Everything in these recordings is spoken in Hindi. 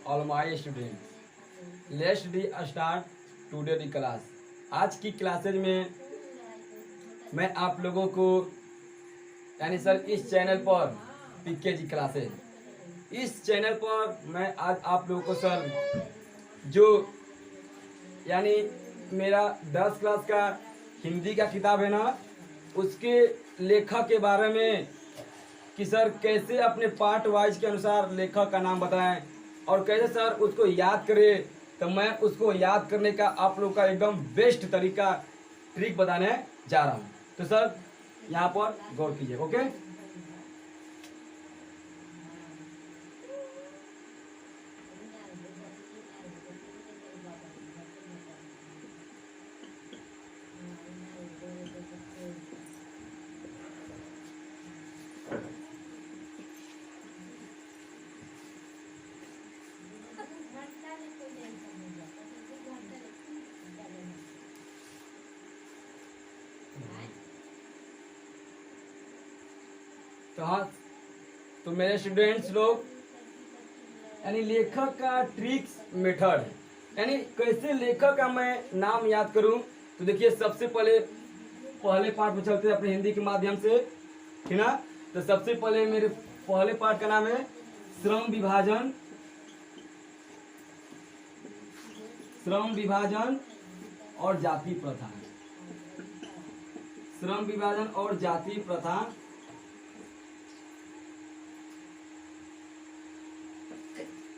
All my student, let's D start today the class. आज की क्लासेज में मैं आप लोगों को यानी सर इस चैनल पर पीके जी क्लासेज, इस चैनल पर मैं आज आप लोगों को सर जो यानी मेरा 10 क्लास का हिंदी का किताब है ना, उसके लेखक के बारे में कि सर कैसे अपने पार्ट वाइज के अनुसार लेखक का नाम बताएं और कैसे सर उसको याद करें। तो मैं उसको याद करने का आप लोग का एकदम बेस्ट तरीका ट्रिक बताने जा रहा हूं। तो सर यहाँ पर गौर कीजिए। ओके, तो हाँ, तो मेरे स्टूडेंट्स लोग यानी लेखक का ट्रिक्स मेथड यानी कैसे लेखक का मैं नाम याद करूं। तो देखिए सबसे पहले पार्ट में चलते हैं अपने हिंदी के माध्यम से, ठीक ना। तो सबसे पहले मेरे पहले पार्ट का नाम है श्रम विभाजन, श्रम विभाजन और जाति प्रथा, श्रम विभाजन और जाति प्रथा।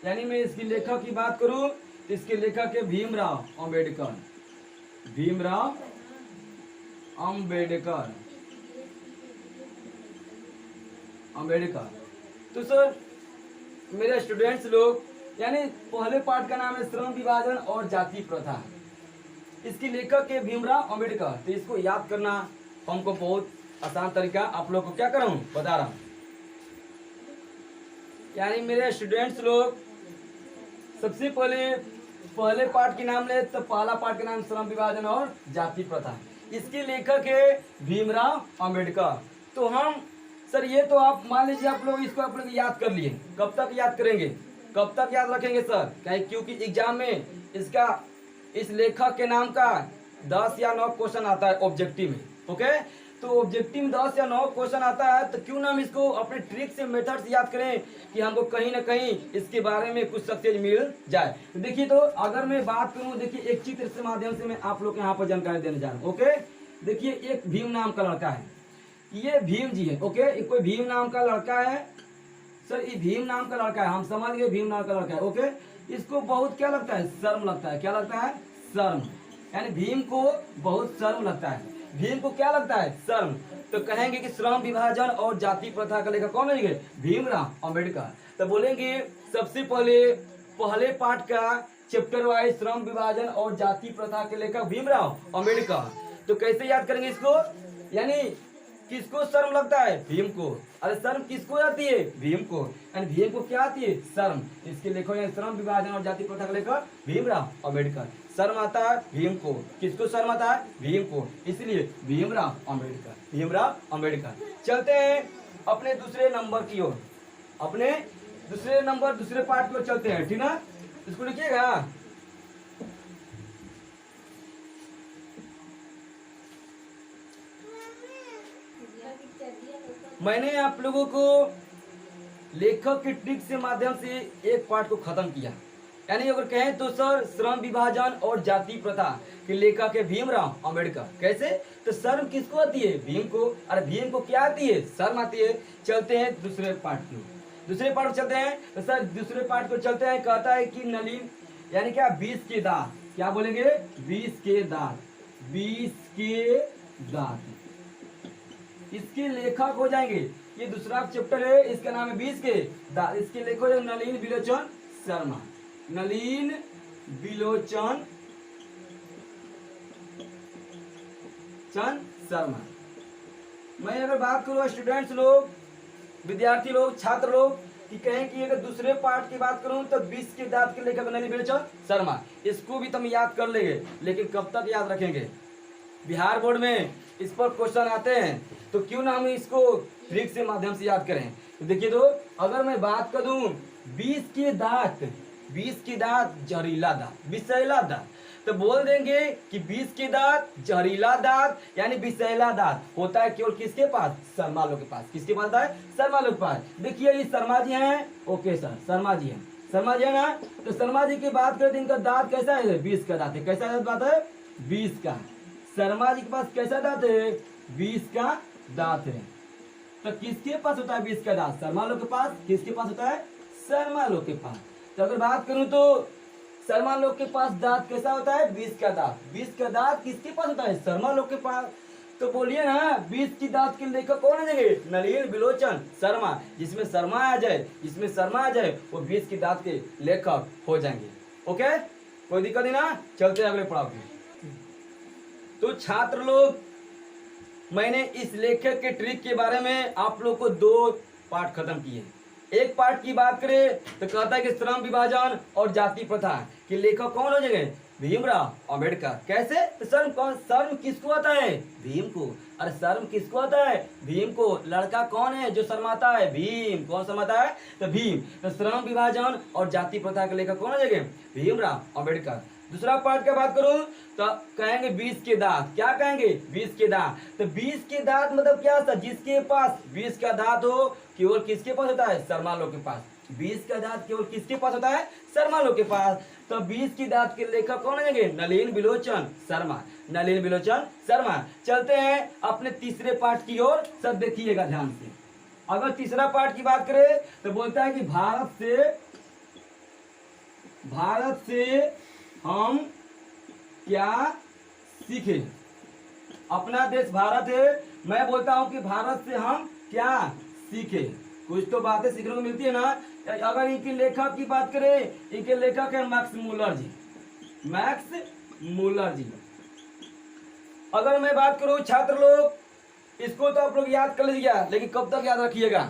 यानी मैं इसकी लेखक की बात करूं तो इसके लेखक है भीमराव अंबेडकर, भीमराव अंबेडकर, अंबेडकर। तो सर मेरे स्टूडेंट्स लोग यानी पहले पार्ट का नाम है श्रम विभाजन और जाति प्रथा, इसके लेखक है भीमराव अंबेडकर। तो इसको याद करना हमको बहुत आसान तरीका आप लोग को क्या कर रहा हूं बता रहा हूं। यानी मेरे स्टूडेंट्स लोग सबसे पहले पार्ट के नाम ले तो पहला पार्ट का नाम श्रम विभाजन और जाति प्रथा, इसके लेखक है भीमराव अंबेडकर। तो हम सर ये तो आप मान लीजिए आप लोग इसको आप लोग याद कर लिए, कब तक याद करेंगे, कब तक याद रखेंगे सर, क्योंकि एग्जाम में इसका इस लेखक के नाम का 10 या 9 क्वेश्चन आता है ऑब्जेक्टिव में। ओके, तो ऑब्जेक्टिव में 10 या 9 क्वेश्चन आता है, तो क्यों ना हम इसको अपने ट्रिक से मेथड से याद करें कि हमको कहीं ना कहीं इसके बारे में कुछ सक्सेस मिल जाए। तो देखिए, तो अगर मैं बात करूं, देखिए एक चित्र से माध्यम से मैं आप लोग को यहाँ पर जानकारी देने जा रहा हूँ। ओके, देखिए एक भीम नाम का लड़का है, ये भीम जी है। ओके, ये कोई भीम नाम का लड़का है सर, ये भीम नाम का लड़का है, हम समझ गए भीम नाम का लड़का है। ओके, इसको बहुत क्या लगता है, शर्म लगता है। क्या लगता है, शर्म। यानी भीम को बहुत शर्म लगता है, भीम को क्या लगता है, शर्म। तो कहेंगे कि श्रम विभाजन और जाति प्रथा का लेखक कौन है, भीमराव अंबेडकर। तो बोलेंगे सबसे पहले पार्ट का चैप्टर वाइज श्रम विभाजन और जाति प्रथा के लेखक भीमराव अंबेडकर। तो कैसे याद करेंगे इसको, यानी किसको शर्म लगता है, भीम को। अरे शर्म किसको आती है, भीम को। यानी भीम को क्या आती है, शर्म। इसके लेखक श्रम विभाजन और जाति प्रथा का लेखक भीमराव अंबेडकर। शर्म आता है भीम को, किसको शर्म आता है, भीम को, इसलिए भीमराव अंबेडकर, भीमराव अंबेडकर। चलते हैं अपने दूसरे नंबर की ओर, अपने दूसरे पार्ट की ओर चलते हैं, ठीक ना। इसको लिखिएगा, मैंने आप लोगों को लेखक की ट्रिक से माध्यम से एक पार्ट को खत्म किया। यानी अगर कहें तो सर श्रम विभाजन और जाति प्रथा के लेखक है भीमराव अंबेडकर। कैसे, तो शर्म किसको आती है, भीम को। अरे भीम को क्या आती है, शर्म आती है। चलते हैं दूसरे पार्ट की, दूसरे पार्ट चलते हैं। तो सर दूसरे पार्ट को चलते हैं, कहता है कि नलिन यानी क्या, 20 के दांत। क्या बोलेंगे, 20 के दांत, 20 के दांत, इसके लेखक हो जाएंगे। ये दूसरा चैप्टर है, इसका नाम है 20 के दांत, इसके लेखक हो नलिन बिलोचन शर्मा, नलिन बिलोचन शर्मा। मैं अगर बात करूँ स्टूडेंट्स लोग, विद्यार्थी लोग, छात्र लोग, कि कहें कि अगर दूसरे पार्ट की बात करूं तो 20 के दांत के लेखक नलिन बिलोचन शर्मा, इसको भी तुम याद कर लेंगे। लेकिन कब तक याद रखेंगे, बिहार बोर्ड में इस पर क्वेश्चन आते हैं, तो क्यों ना हम इसको ट्रिक से माध्यम से याद करें। तो देखिए, तो अगर मैं बात कर दूं 20 के दांत, बीस के दांत जहरीला दांत, विषैला दांत। तो बोल देंगे कि 20 के दांत जहरीला दांत यानी विषैला दांत होता है केवल किसके पास? शर्मा लोग के पास। किसके पास होता है? शर्मा लोग के पास। देखिए ये शर्मा जी हैं, ओके सर, शर्मा जी हैं, शर्मा जी है ना। तो शर्मा जी की बात करें तो इनका दांत कैसा है? 20 का दांत है। कैसा दांत है? 20 का। शर्मा जी के पास कैसा दांत है? 20 का दांत है। तो किसके पास होता है 20 का दांत? शर्मा लोग के पास। किसके पास होता है? शर्मा लोग के पास। तो अगर बात करूं तो शर्मा लोग के पास दांत कैसा होता है? 20 का दांत। 20 का दांत किसके पास होता है? शर्मा लोग के पास। तो बोलिए ना 20 की दांत के लेखक कौन है? जगह नलिन बिलोचन शर्मा। जिसमें शर्मा आ जाए, जिसमें शर्मा आ जाए वो 20 की दांत के लेखक हो जाएंगे। ओके, कोई दिक्कत नहीं ना। चलते अगले पड़ाव पे। तो छात्र लोग, मैंने इस लेखक के ट्रिक के बारे में आप लोग को 2 पार्ट खत्म किए। एक पार्ट की बात करें तो कहता है कि श्रम विभाजन और जाति प्रथा के लेखक कौन हो जाएंगे? भीमराव अंबेडकर। कैसे? तो शर्म किसको आता है? भीम को। अरे शर्म किसको आता है? भीम को। लड़का कौन है जो शर्माता है? भीम। कौन शर्माता है? तो भीम। तो श्रम विभाजन और जाति प्रथा के लेखक कौन हो जाएंगे? भीमराव अंबेडकर। दूसरा पार्ट का बात करूं तो कहेंगे 20 के दांत। क्या कहेंगे? 20 के दांत। तो 20 के दांत मतलब क्या था? जिसके पास 20 का दांत हो केवल किसके पास होता है? शर्मा लोग के पास। 20 का दांत केवल किसके पास होता है? शर्मा लोग के पास। तो 20 की दांत के लेखक कौन होंगे? नलिन बिलोचन शर्मा। नलिन बिलोचन शर्मा। चलते हैं अपने तीसरे पार्ट की ओर, सब देखिएगा ध्यान से। अगर तीसरा पार्ट की बात करें तो बोलता है कि भारत से हम क्या सीखे। अपना देश भारत है, मैं बोलता हूं कि भारत से हम क्या सीखे। कुछ तो बातें सीखने को मिलती है ना। अगर इनके लेखक की बात करें, इनके लेखक है मैक्स मूलर जी। मैक्स मूलर जी। अगर मैं बात करूं छात्र लोग, इसको तो आप लोग याद कर लीजिएगा, लेकिन कब तक याद रखिएगा?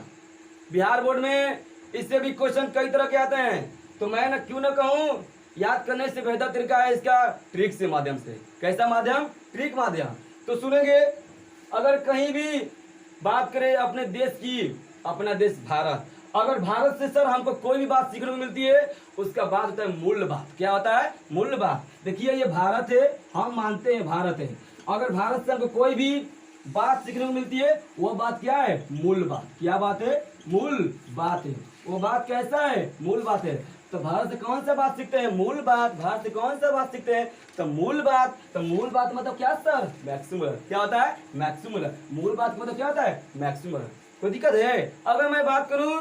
बिहार बोर्ड में इससे भी क्वेश्चन कई तरह के आते हैं। तो मैं ना क्यों ना कहूं, याद करने से बेहतर तरीका है इसका ट्रिक से माध्यम से। कैसा माध्यम? ट्रिक माध्यम। तो सुनेंगे, अगर कहीं भी बात करें अपने देश की, अपना देश भारत, अगर भारत से सर हमको कोई भी बात सीखने को मिलती है, उसका बात होता है मूल बात। क्या होता है? मूल बात। देखिए ये भारत है, हम मानते हैं भारत है। अगर भारत से हमको कोई भी बात सीखने को मिलती है, वो बात क्या है? मूल बात। क्या बात है? मूल बात है। वो बात कैसा है? मूल बात है। तो भारत से कौन सा बात सीखते हैं? मूल बात। भारत से कौन सा बात सीखते हैं? तो मूल बात। तो मूल बात मतलब क्या सर? मैक्सिमम। क्या होता है? मैक्सिमम। मूल बात मतलब क्या होता है? मैक्सिमम। कोई दिक्कत है? अगर मैं बात करूं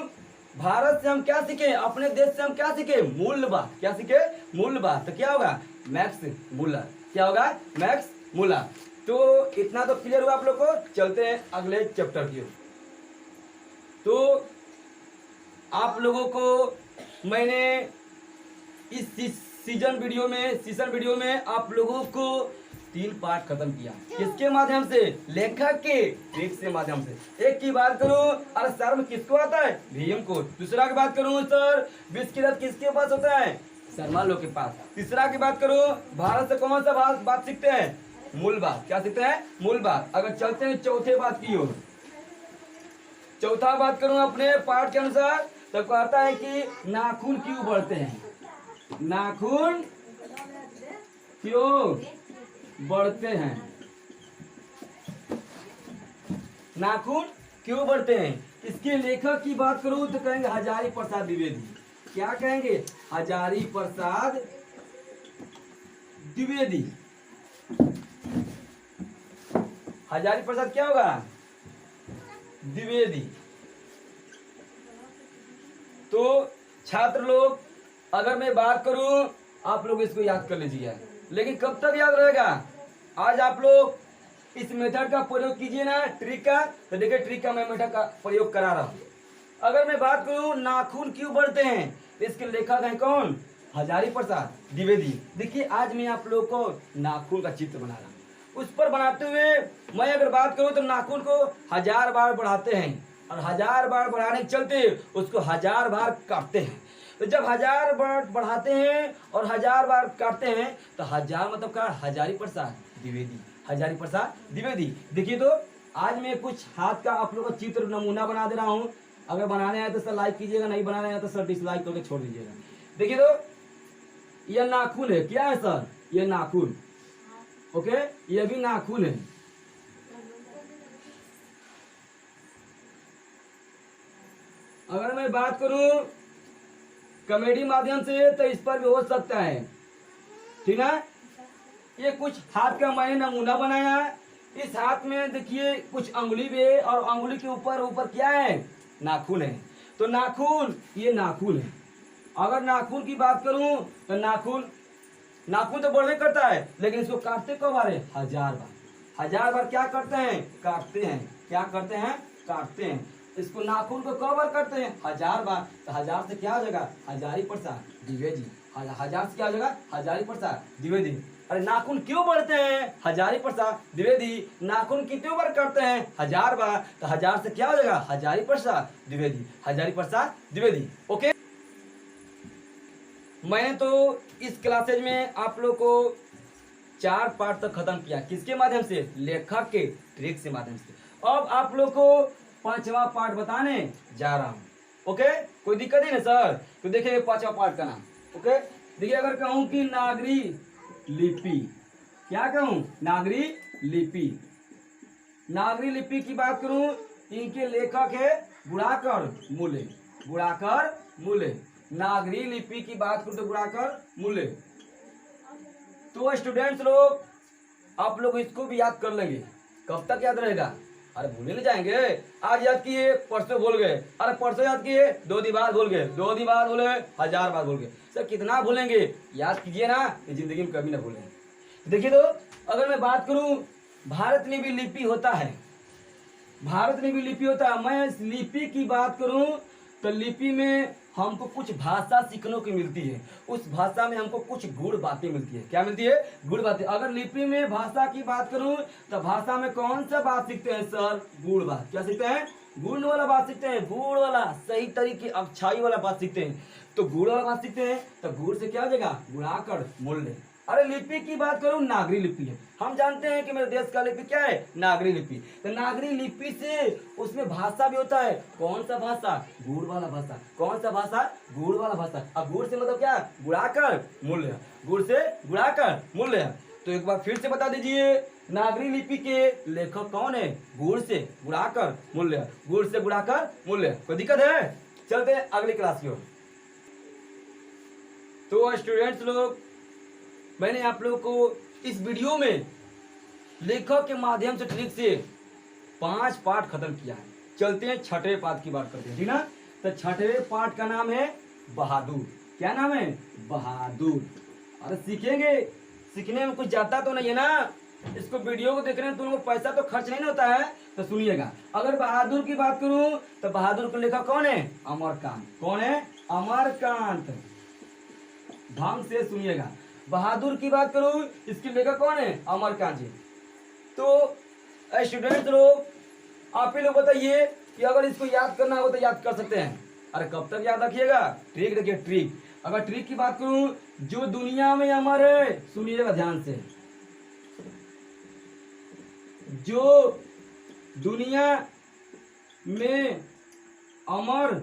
भारत से हम क्या सीखे, अपने देश से हम क्या सीखे? मूल बात। क्या सीखे? मूल बात। तो क्या होगा? Max Muller. क्या होगा? Max Muller. तो इतना तो क्लियर हुआ आप लोग को। चलते हैं अगले चैप्टर की ओर। तो आप लोगों को मैंने इस सीजन वीडियो में आप लोगों को 3 पार्ट खत्म किया। किसके माध्यम से? लेखक के ट्रिक से माध्यम से। एक की बात करूं, अरे शर्म किसको आता है? भीम को। दूसरा की बात करूं सर 20 की दांत किसके पास होता है? शर्मा लोग के पास। तीसरा की बात करूं भारत से कौन सा बात सीखते हैं? मूल बात। क्या सीखते हैं? मूल बात। अगर चलते हैं चौथे बात की ओर, चौथा बात करूं अपने पाठ के अनुसार तो कहता है कि नाखून क्यों बढ़ते हैं? नाखून क्यों बढ़ते हैं? नाखून क्यों बढ़ते हैं? इसके लेखक की बात करूं तो कहेंगे हजारी प्रसाद द्विवेदी। क्या कहेंगे? हजारी प्रसाद द्विवेदी। हजारी प्रसाद क्या होगा? द्विवेदी। तो छात्र लोग, अगर मैं बात करूं, आप लोग इसको याद कर लीजिए, लेकिन कब तक याद रहेगा? आज आप लोग इस मेथड का प्रयोग कीजिए ना, ट्रिक का। तो देखिए ट्रिक का मैं मेथड का प्रयोग करा रहा हूं। अगर मैं बात करूं नाखून क्यों बढ़ते हैं, तो इसके लेखक हैं कौन? हजारी प्रसाद द्विवेदी। देखिए आज मैं आप लोग को नाखून का चित्र बना रहा हूं। उस पर बनाते हुए मैं अगर बात करूं तो नाखून को 1000 बार बढ़ाते हैं, और 1000 बार बढ़ाने के चलते उसको 1000 बार काटते हैं। तो जब 1000 बार बढ़ाते हैं और 1000 बार काटते हैं तो 1000 मतलब क्या? हजारी प्रसाद द्विवेदी। हजारी प्रसाद द्विवेदी। देखिए तो आज मैं कुछ हाथ का आप लोग का चित्र नमूना बना दे रहा हूँ। अगर बनाने आए तो सर लाइक कीजिएगा, नहीं बनाने आए तो सर डिसलाइक करके छोड़ दीजिएगा। देखिए तो यह नाखून है। क्या है सर? ये नाखून। ओके, ये भी नाखून है। अगर मैं बात करूं कॉमेडी माध्यम से तो इस पर भी हो सकता है, ठीक है। ये कुछ हाथ का मैंने नमूना बनाया है। इस हाथ में देखिए कुछ अंगुली भी है और अंगुली के ऊपर ऊपर क्या है? नाखून है। तो नाखून, ये नाखून है। अगर नाखून की बात करूं तो नाखून नाखून तो बढ़वे करता है, लेकिन इसको काटते कब बार है? 1000 बार। 1000 बार क्या करते हैं? काटते हैं। क्या करते हैं? काटते हैं। इसको नाखून को कब बार करते हैं? 1000 बार। तो 1000 से क्या हो जाएगा? हजारी प्रसाद द्विवेदी। 1000 से क्या हो जाएगा? हजारी प्रसाद द्विवेदी। अरे नाखून क्यों बढ़ते हैं? हजारी प्रसाद द्विवेदी। नाखून कितने बार करते हैं? 1000 बार। तो 1000 से क्या हो जाएगा? हजारी प्रसाद द्विवेदी। हजारी प्रसाद द्विवेदी। ओके, मैंने तो इस क्लासेज में आप लोग को 4 पार्ट तक खत्म किया। किसके माध्यम से? लेखक के ट्रिक से माध्यम से। अब आप लोग को 5वां पार्ट बताने जा रहा हूं। ओके, कोई दिक्कत नहीं ना सर? तो देखिए 5वां पार्ट का नाम। ओके, देखिए अगर कहूं कि नागरी लिपि, क्या कहूं? नागरी लिपि। नागरी लिपि की बात करूं, इनके लेखक है गुणाकर मूले। गुणाकर मूले। नागरी लिपि की बात करूं तो गुणाकर मूले। तो स्टूडेंट्स लोग, आप लोग इसको भी याद कर लेंगे। कब तक याद रहेगा? अरे भूले नहीं जाएंगे। आज याद किए, परसों भूल गए। अरे परसों याद किए, 2 दिन बाद भूल गए। 2 दिन बाद भूले, 1000 बार भूल गए। सर कितना भूलेंगे? याद कीजिए ना, कि जिंदगी में कभी ना भूलें। देखिए तो अगर मैं बात करूं, भारत में भी लिपि होता है। भारत में भी लिपि होता है। मैं इस लिपि की बात करूं तो लिपि में हमको कुछ भाषा सीखने को मिलती है। उस भाषा में हमको कुछ गुड़ बातें मिलती है। क्या मिलती है? गुड़ बातें। अगर लिपि में भाषा की बात करूं तो भाषा में कौन सा बात सीखते हैं सर? गुड़ बात। क्या सीखते हैं? गुड़ वाला बात सीखते हैं। गुड़ वाला, सही तरीके अच्छाई वाला बात सीखते हैं। तो गुड़ वाला बात सीखते हैं तो गुड़ से क्या हो जाएगा? गुणाकर मूल्य। अरे लिपि की बात करूं, नागरी लिपि है। हम जानते हैं कि मेरे देश का लिपि क्या है? नागरी लिपि। तो नागरी लिपि से उसमें भाषा भी होता है। कौन सा भाषा? गुड़ वाला भाषा। कौन सा भाषा? गुड़ वाला भाषा। अब गुड़ से मतलब क्या? गुणाकर मूल्य। गुड़ से गुणाकर मूल्य। तो एक बार फिर से बता दीजिए, नागरी लिपि के लेखक कौन है? गुड़ से गुणाकर मूल्य। गुड़ से गुणाकर मूल्य। कोई दिक्कत है? चलते हैं अगली क्लास की ओर। तो स्टूडेंट्स लोग, मैंने आप लोगों को इस वीडियो में लेखक के माध्यम से ट्रिक से 5 पार्ट खत्म किया है। चलते हैं 6वें पार्ट की बात करते हैं, ठीक ना। तो 6वें पार्ट का नाम है बहादुर। क्या नाम है? बहादुर। अरे सीखेंगे, सीखने में कुछ जाता तो नहीं है ना। इसको वीडियो को देखने में तुम लोग पैसा तो खर्च नहीं होता है। तो सुनिएगा, अगर बहादुर की बात करूं तो बहादुर को लेखक कौन है? अमरकांत। कौन है? अमरकांत। ढंग से सुनिएगा, बहादुर की बात करूं, इसके लेखक कौन है? अमरकांत जी। तो स्टूडेंट लोग, आप ही लोग बताइए कि अगर इसको याद करना हो तो याद कर सकते हैं। अरे कब तक याद रखिएगा? ट्रिक देखिए, ट्रिक। अगर ट्रिक की बात करूं, जो दुनिया में अमर है, सुनिएगा ध्यान से, जो दुनिया में अमर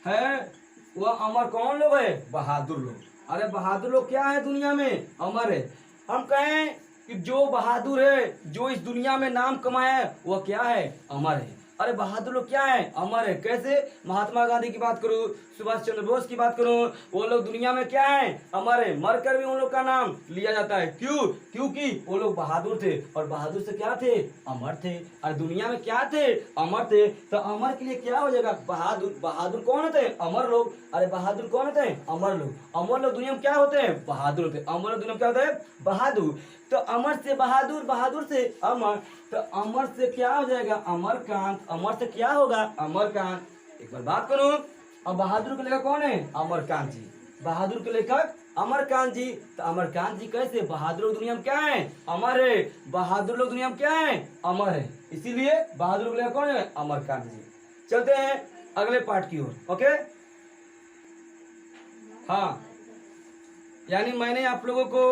है वह अमर कौन लोग है? बहादुर लोग। अरे बहादुर लोग क्या है? दुनिया में अमर है। हम कहें कि जो बहादुर है, जो इस दुनिया में नाम कमाया है, वह क्या है? अमर है। अरे बहादुर लोग क्या है? अमर है। कैसे? महात्मा गांधी की बात करूं, सुभाष चंद्र बोस की बात करूं, वो लोग दुनिया में क्या है? अमर है। मरकर भी उन लोग का नाम लिया जाता है। क्यों? क्योंकि वो लोग बहादुर थे, और बहादुर से क्या थे? अमर थे। और दुनिया में क्या थे? अमर थे। तो अमर के लिए क्या हो जाएगा? बहादुर। बहादुर कौन होते हैं? अमर लोग। अरे बहादुर कौन होते हैं? अमर लोग। अमर लोग दुनिया में क्या होते हैं? बहादुर होते हैं। अमर लोग दुनिया में क्या होते हैं? बहादुर। तो अमर से बहादुर, बहादुर से अमर, तो अमर से क्या हो जाएगा? अमरकांत। अमर से क्या होगा? अमरकांत। एक बार बात करूं, अब बहादुर के लेखक कौन है? अमरकांत जी। बहादुर के लेखक अमरकांत जी। तो अमरकांत जी कैसे? बहादुर लोग दुनिया में क्या है? अमर है। बहादुर लोग दुनिया में क्या है? अमर है। इसीलिए बहादुर के लेखक कौन है? अमरकांत जी। चलते हैं अगले पार्ट की ओर। ओके, हाँ, यानी मैंने आप लोगों को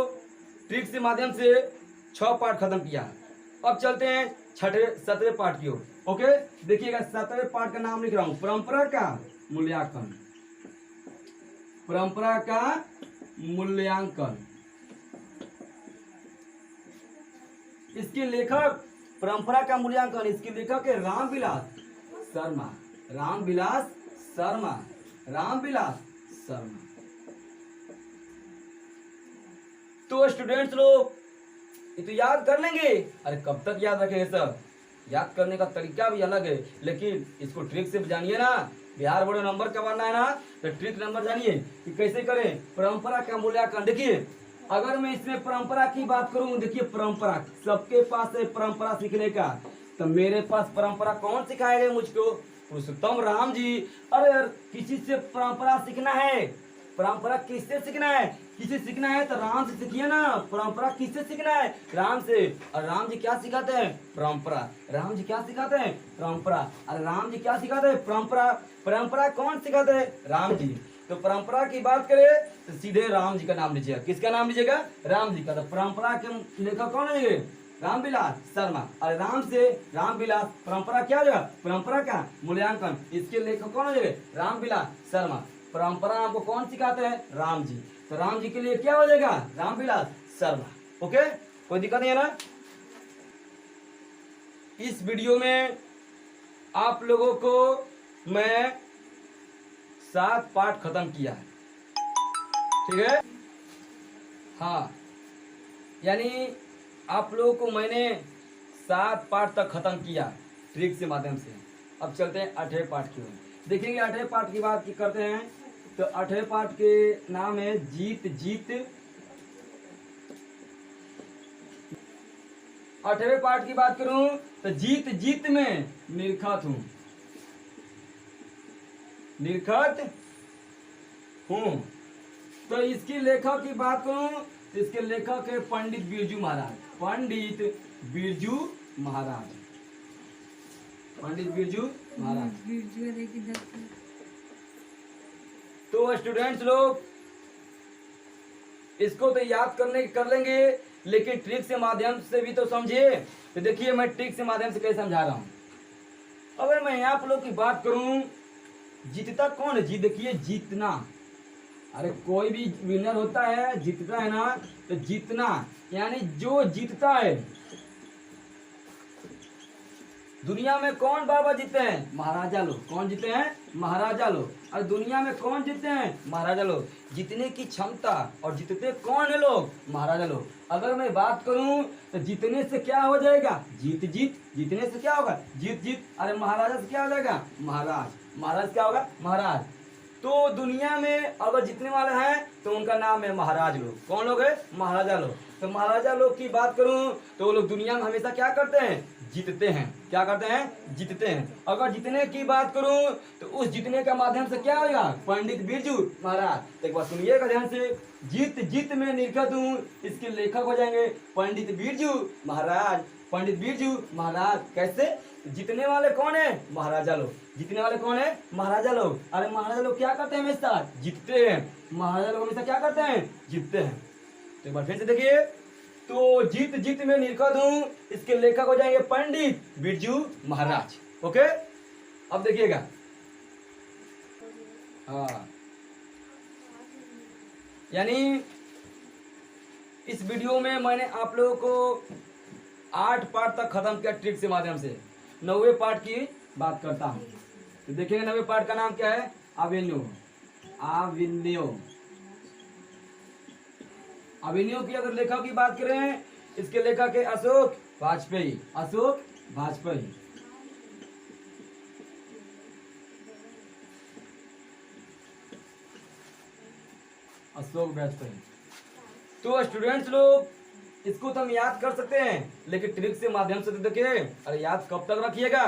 ट्रिक के माध्यम से 6 पार्ट खत्म किया। अब चलते हैं 7वें पार्ट की ओर। ओके, देखिएगा 7वें पार्ट का नाम लिख रहा हूं, परंपरा का मूल्यांकन। परंपरा का मूल्यांकन। इसके लेखक परंपरा का मूल्यांकन, इसके लेखक है रामविलास शर्मा। रामविलास शर्मा, रामविलास शर्मा। तो स्टूडेंट्स लोग ये तो याद कर लेंगे। अरे कब तक याद रखेंगे सब? याद करने का तरीका भी अलग है, लेकिन इसको ट्रिक से जानिए ना। बिहार बोर्ड नंबर कब आना है ना, तो ट्रिक नंबर जानिए कि कैसे करें परंपरा का मूल्यांकन। देखिए अगर मैं इसमें परंपरा की बात करूं, देखिए परंपरा सबके पास है परंपरा सीखने का, तो मेरे पास परंपरा कौन सिखाएगा मुझको? पुरुषोत्तम राम जी। अरे किसी से परंपरा सीखना है, परंपरा किससे सीखना है? किसी सीखना है तो राम से सीखिए ना। परंपरा किससे सीखना है? राम से। और राम जी क्या सिखाते हैं? परंपरा। राम जी क्या सिखाते हैं? परंपरा। अरे राम जी क्या सिखाते हैं? परंपरा। परंपरा कौन सिखाते हैं? राम जी। तो परंपरा की बात करें तो सीधे राम जी का नाम लीजिएगा। किसका नाम लीजिएगा? राम जी का। तो परंपरा के लेखक कौन है? रामविलास शर्मा। और राम से रामविलास, परंपरा क्या हो जाएगा? परंपरा का मूल्यांकन। इसके लेखक कौन हो जाएगा? रामविलास शर्मा। परंपरा आपको कौन सिखाते हैं? राम जी। तो राम जी के लिए क्या हो जाएगा? रामविलास शर्मा। ओके, कोई दिक्कत नहीं है ना? इस वीडियो में आप लोगों को मैं 7 पार्ट खत्म किया है, ठीक है? हाँ, यानी आप लोगों को मैंने 7 पार्ट तक खत्म किया ट्रिक के माध्यम से। अब चलते हैं 8वें पार्ट की ओर। देखेंगे 8वें पार्ट की बात करते हैं तो 8वें पार्ट के नाम है जीत जीत। 8वें पार्ट की बात करूं तो जीत जीत में निरखत हूं, निरखत हूं। तो इसकी लेखक की बात करूं तो इसके लेखक है पंडित बिरजू महाराज। पंडित बिरजू महाराज, पंडित बिरजू महाराज। तो स्टूडेंट्स लोग इसको तो याद कर लेंगे, लेकिन ट्रिक से माध्यम से भी तो समझिए। तो देखिए मैं ट्रिक से माध्यम से कैसे समझा रहा हूं। अगर मैं आप लोग की बात करूं, जीतता कौन है? जी देखिए जीतना। अरे कोई भी विनर होता है, जीतता है ना, तो जीतना यानी जो जीतता है। दुनिया में कौन बाबा जीते हैं? महाराजा लोग। कौन जीते हैं? महाराजा लोग। और दुनिया में कौन जीते हैं? महाराजा लोग। जीतने की क्षमता और जीतते कौन है लोग? महाराजा लोग। अगर मैं बात करूं तो जीतने से क्या हो जाएगा? जीत जीत। जीतने से क्या होगा? जीत जीत। अरे महाराजा से क्या हो जाएगा? महाराज। महाराज क्या होगा? महाराज। तो दुनिया में अगर जीतने वाले हैं तो उनका नाम है महाराज लोग। कौन लोग है? महाराजा लोग। तो महाराजा लोग की बात करूं तो वो लोग दुनिया में हमेशा क्या करते हैं? जीतते हैं। क्या करते हैं? जीतते हैं। अगर जीतने की बात करूं तो उस जीतने के माध्यम से क्या होगा? पंडित बिरजू महाराज। तो एक बार सुनिएगा ध्यान से, जीत जीत में निरखत हूं, इसके लेखक हो जाएंगे पंडित बिरजू महाराज। पंडित बिरजू महाराज। कैसे? जीतने वाले कौन है? महाराजा लोग। जीतने वाले कौन है? महाराजा लोग। अरे महाराजा लोग क्या करते हैं? हमेशा जीतते हैं। महाराजा लोग हमेशा क्या करते हैं? जीतते हैं। तो एक बार फिर से देखिए, तो जीत जीत में निरखत हूं, इसके लेखक हो जाएंगे पंडित बिरजू महाराज। ओके, अब देखिएगा। हाँ, यानी इस वीडियो में मैंने आप लोगों को 8 पार्ट तक खत्म किया ट्रिक के माध्यम से। 9वें पार्ट की बात करता हूं। तो देखिएगा 9वें पार्ट का नाम क्या है? अभिनव। अभिनव। अभिनव की अगर लेखक की बात करें, इसके लेखक है अशोक वाजपेयी। अशोक वाजपेयी। अशोक वाजपेयी। तो स्टूडेंट्स लोग इसको तो हम याद कर सकते हैं, लेकिन ट्रिक से माध्यम से तो देखिए। अरे याद कब तक रखिएगा?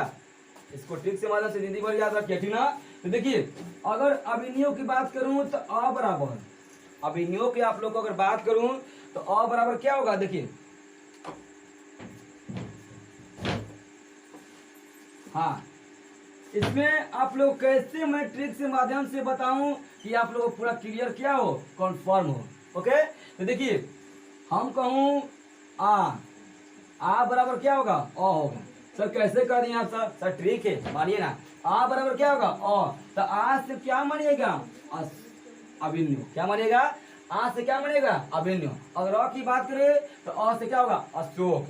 इसको ट्रिक से माध्यम से जिंदगी भर याद रखिए, ठीक ना? तो देखिए अगर अभिनव की बात करूं तो अ बराबर, अभिनव की आप लोग को अगर बात करूं तो अ बराबर क्या होगा? देखिए, हाँ, इसमें आप लोग कैसे मैं ट्रिक से माध्यम से बताऊं कि आप लोगों को पूरा क्लियर क्या हो, कन्फर्म हो। ओके, तो देखिए हम कहूं आ बराबर क्या होगा? अ होगा। सर कैसे कर दिए आप सर? सर ट्रिक है, मानिए ना। आ बराबर क्या होगा? अ। तो आ से क्या मानिएगा? अस। अभिन्यो। क्या बनेगा? आ से क्या बनेगा? अभिन्यो। अगर अ की बात करें तो अ से क्या होगा? अशोक।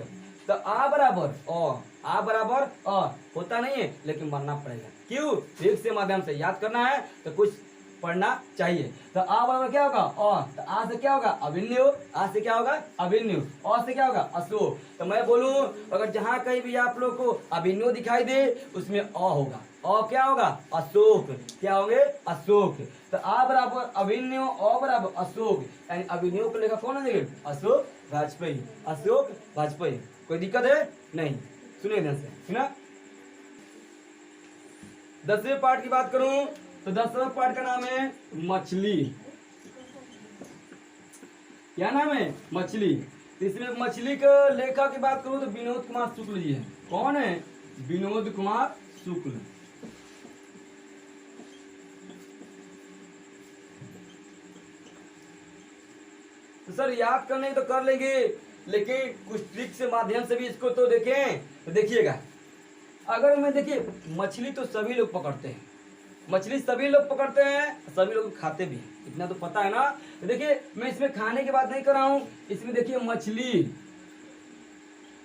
तो आ बराबर अ होता नहीं है, लेकिन बनना पड़ेगा। क्यों? ट्रिक से माध्यम से याद करना है तो कुछ पढ़ना चाहिए। तो आ बराबर क्या होगा? अ। तो आ से क्या होगा? अभिन्यो। आ से क्या होगा? अभिन्यो। अ से क्या होगा? अशोक। तो मैं बोलूं अगर जहां कहीं भी आप लोग को अभिन्यो दिखाई दे उसमें अ होगा। अ क्या होगा? अशोक। क्या होंगे? अशोक। तो आ बराबर अभिन्यो, अ बराबर अशोक, यानी अभिन्यो को लेकर कौन है? अशोक वाजपेयी। अशोक वाजपेयी। कोई दिक्कत है? नहीं। सुनिए ध्यान से, सुना। 10वें पार्ट की बात करूं तो 10वां पार्ट का नाम है मछली। क्या नाम है? मछली। तो इसमें मछली के लेखक की बात करूं तो विनोद कुमार शुक्ल जी है। कौन है? विनोद कुमार शुक्ल। तो सर याद करने तो कर लेंगे, लेकिन कुछ ट्रिक से माध्यम से भी इसको तो देखें। तो देखिएगा, अगर मैं देखिए मछली तो सभी लोग पकड़ते हैं, मछली सभी लोग पकड़ते हैं, सभी लोग खाते भी हैं, इतना तो पता है ना। तो देखिए मैं इसमें खाने की बात नहीं कर रहा हूं, इसमें देखिए मछली,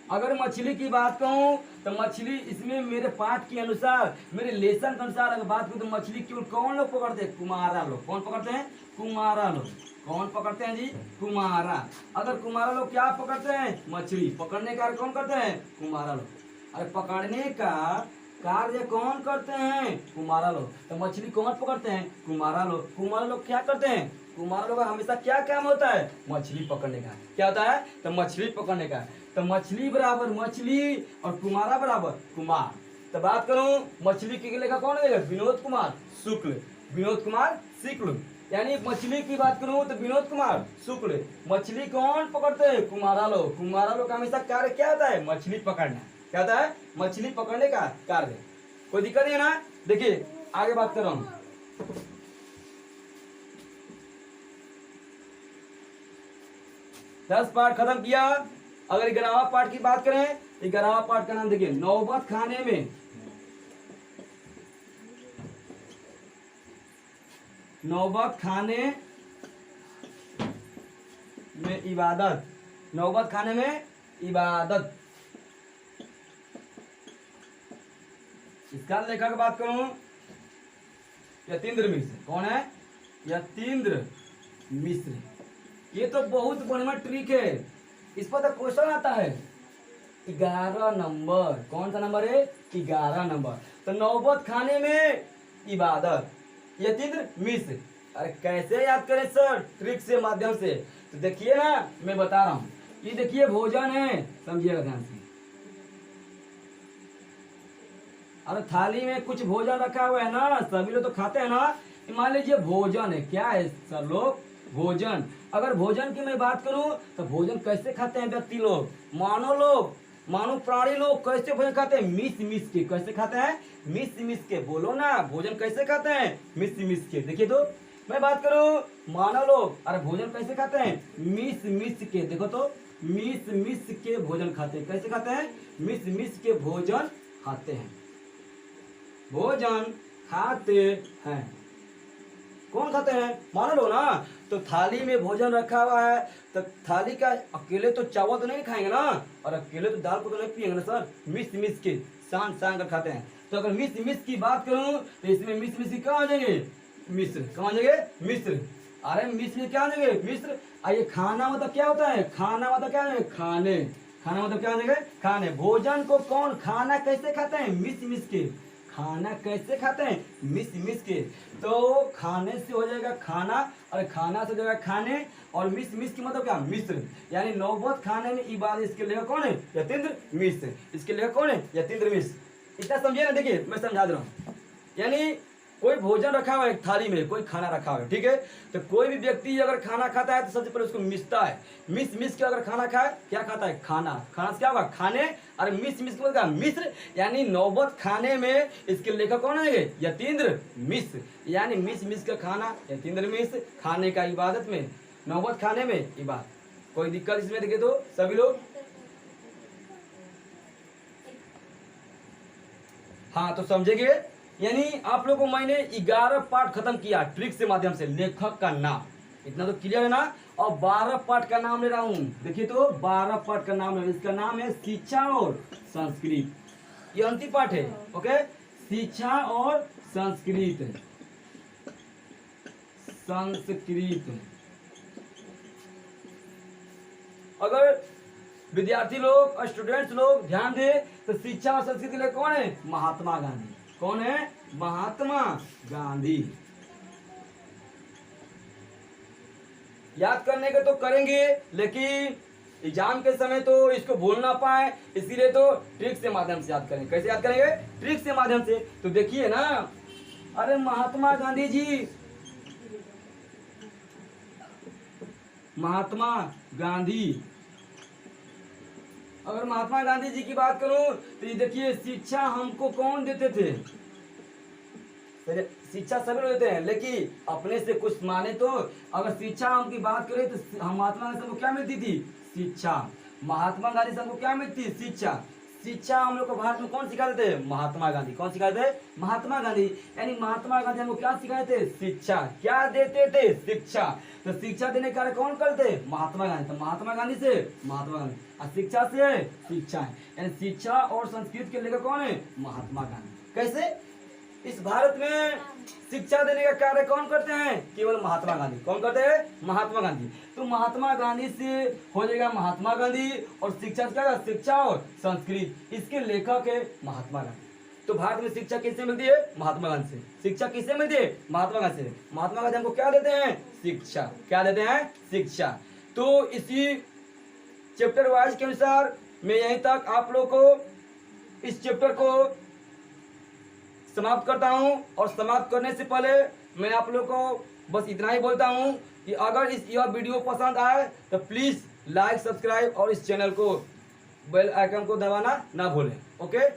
अगर मछली की बात कहूं तो मछली इसमें मेरे पाठ के अनुसार, मेरे लेसन के अनुसार अगर बात करूं तो मछली केवल कौन लोग पकड़ते हैं? कुम्हारा लोग। कौन पकड़ते हैं? कुम्हारा लोग। कौन पकड़ते हैं जी? कुम्हारा। अगर कुम्हारा लोग क्या पकड़ते हैं? मछली। पकड़ने का कार्य कौन करते हैं? कुम्हारा लोग। अरे पकड़ने का कार्य कौन करते हैं? कुम्हारा लोग। तो मछली कौन पकड़ते हैं? कुम्हारा लोग। कुम्हारा लोग क्या करते हैं? कुम्हारा लोग का हमेशा क्या काम होता है? मछली पकड़ने का। क्या होता है? तो मछली पकड़ने का। तो मछली बराबर मछली और कुम्हारा बराबर कुमार। तो बात करूं मछली के लेखक कौन है? विनोद कुमार शुक्ल। विनोद कुमार शुक्ल, यानी मछली की बात करूं तो विनोद कुमार शुक्ल। मछली कौन पकड़ते हैं? कुम्हारा लोग। कुम्हारा लोग का हमेशा कार्य क्या होता है? मछली पकड़ना। क्या होता है? मछली पकड़ने का कार्य। कोई दिक्कत नहीं है ना। देखिए आगे बात कर रहा हूं। 10 पार्ट खत्म किया। अगर 11वां पार्ट की बात करें, 11वां पार्ट का नाम देखिए नौबत खाने में, नौबत खाने में इबादत। नौबत खाने में इबादत, इसका लेखक की बात करूं यतीन्द्र मिश्र। कौन है? यतीन्द्र मिश्र। ये तो बहुत बढ़िया ट्रिक है, इस पर तो क्वेश्चन आता है। 11 नंबर। कौन सा नंबर है? 11 नंबर। तो नौबत खाने में इबादत, यतीन्द्र मिश्र। अरे कैसे याद करें सर? ट्रिक से माध्यम से। तो देखिए ना मैं बता रहा हूं, ये देखिए भोजन है, समझिएगा ध्यान से। अरे थाली में कुछ भोजन रखा हुआ है ना, सभी लोग तो खाते हैं ना। मान लीजिए भोजन है, क्या है सर लोग? भोजन। अगर भोजन की मैं बात करूं तो भोजन कैसे खाते हैं व्यक्ति लोग? मानव लोग, मानव प्राणी लोग कैसे भोजन खाते हैं? मिस मिस के। कैसे खाते हैं? मिस मिस के। बोलो ना, भोजन कैसे खाते हैं? मिस मिस के। देखिए तो मैं बात करूं मानव लोग, अरे भोजन कैसे खाते हैं? मिस मिस के। देखो तो मिस मिस के भोजन खाते हैं। कैसे खाते हैं? मिस मिस के भोजन खाते हैं। भोजन खाते हैं। कौन खाते हैं? मानो लो ना। तो थाली में भोजन रखा हुआ है, तो थाली का अकेले तो चावल तो नहीं खाएंगे ना, और अकेले तो दाल को तो नहीं पिएंगे ना सर। मिस मिस के सान सान कर खाते हैं। तो अगर मिस मिस की बात करूं तो इसमें मिस मिस कहाँ आ जाएंगे? मिस्र। कहाँ आ जाएंगे? मिस्र। अरे मिस में क्या आ जाएंगे? मिस्र। आइए खाना मतलब क्या होता है? खाना मतलब क्या है? खाने। खाना मतलब क्या आ जाएंगे? खाने। भोजन को कौन खाना कैसे खाते हैं? मिस मिस के। खाना कैसे खाते हैं? मिस मिस के। तो खाने से हो जाएगा खाना, और खाना से हो जाएगा खाने, और मिस मिस की मतलब क्या? मिस्र। यानी नौबत खाने में इबादत। इसके लेखक कौन है? यतीन्द्र मिश्र। इसके लेखक कौन है? यतीन्द्र मिश्र। इतना समझिए ना। देखिए मैं समझा दे रहा हूँ, यानी कोई भोजन रखा हुआ है थाली में, कोई खाना रखा हुआ है, ठीक है। तो कोई भी व्यक्ति अगर खाना खाता है तो सबसे पहले उसको मिसता है। मिस मिस के अगर खाना खाए, क्या खाता है? खाना। खाना से क्या होगा? खाने। और मिस मिस के मतलब मिस्र, यानी नौबत खाने में इसके लेखक कौन है? यतीन्द्र मिश्र। यानी मिस मिस का खाना, यतीन्द्र मिश्र। खाने का इबादत में, नौबत खाने में इबादत। कोई दिक्कत इसमें? देखिए तो सभी लोग, हाँ तो समझेंगे। यानी आप लोगों को मैंने 11 पार्ट खत्म किया ट्रिक्स के माध्यम से। लेखक का नाम इतना तो क्लियर है ना। और 12 पार्ट का नाम ले रहा हूं। देखिए तो 12 पार्ट का नाम है, इसका नाम है शिक्षा और संस्कृत। ये अंतिम पार्ट है। ओके, शिक्षा और संस्कृत। संस्कृत अगर विद्यार्थी लोग, स्टूडेंट्स लोग ध्यान दे तो शिक्षा और संस्कृति के लिए कौन है? महात्मा गांधी। कौन है? महात्मा गांधी। याद करने के तो करेंगे, लेकिन एग्जाम के समय तो इसको भूल ना पाए, इसीलिए तो ट्रिक्स के माध्यम से याद करेंगे। कैसे याद करेंगे? ट्रिक्स के माध्यम से। तो देखिए ना, अरे महात्मा गांधी जी, महात्मा गांधी, अगर महात्मा गांधी जी की बात करूं तो ये देखिए, शिक्षा हमको कौन देते थे? शिक्षा सभी लोग देते हैं, लेकिन अपने से कुछ माने तो। अगर शिक्षा हम की बात करें तो हम महात्मा गांधी से हमको क्या मिलती थी? शिक्षा। महात्मा गांधी से हमको क्या मिलती? शिक्षा। शिक्षा हम लोग को भारत में कौन सिखाते थे? महात्मा गांधी। कौन सिखाते थे? महात्मा गांधी। यानी महात्मा गांधी हमको क्या सिखाते थे? शिक्षा। क्या देते थे? शिक्षा। तो शिक्षा देने का कार्य कौन करते? महात्मा गांधी। तो महात्मा गांधी से महात्मा गांधी, और शिक्षा से शिक्षा है। यानी शिक्षा और संस्कृत के लेकर कौन है? महात्मा गांधी। कैसे? इस भारत में शिक्षा देने का कार्य कौन करते हैं? केवल महात्मा गांधी। कौन करते हैं? महात्मा गांधी। तो महात्मा गांधी से हो जाएगा महात्मा गांधी, और शिक्षा क्या? शिक्षा और संस्कृत। इसके लेखक है महात्मा गांधी। तो भारत में शिक्षा किससे मिलती है? महात्मा गांधी से। शिक्षा किससे मिलती है? महात्मा गांधी से। महात्मा गांधी हमको क्या देते हैं? शिक्षा। क्या देते हैं? शिक्षा। तो इसी चैप्टर वाइज के अनुसार मैं यहीं तक आप लोग को इस चैप्टर को समाप्त करता हूं। और समाप्त करने से पहले मैं आप लोग को बस इतना ही बोलता हूं कि अगर यह वीडियो पसंद आए तो प्लीज लाइक, सब्सक्राइब और इस चैनल को बेल आइकन को दबाना ना भूलें। ओके।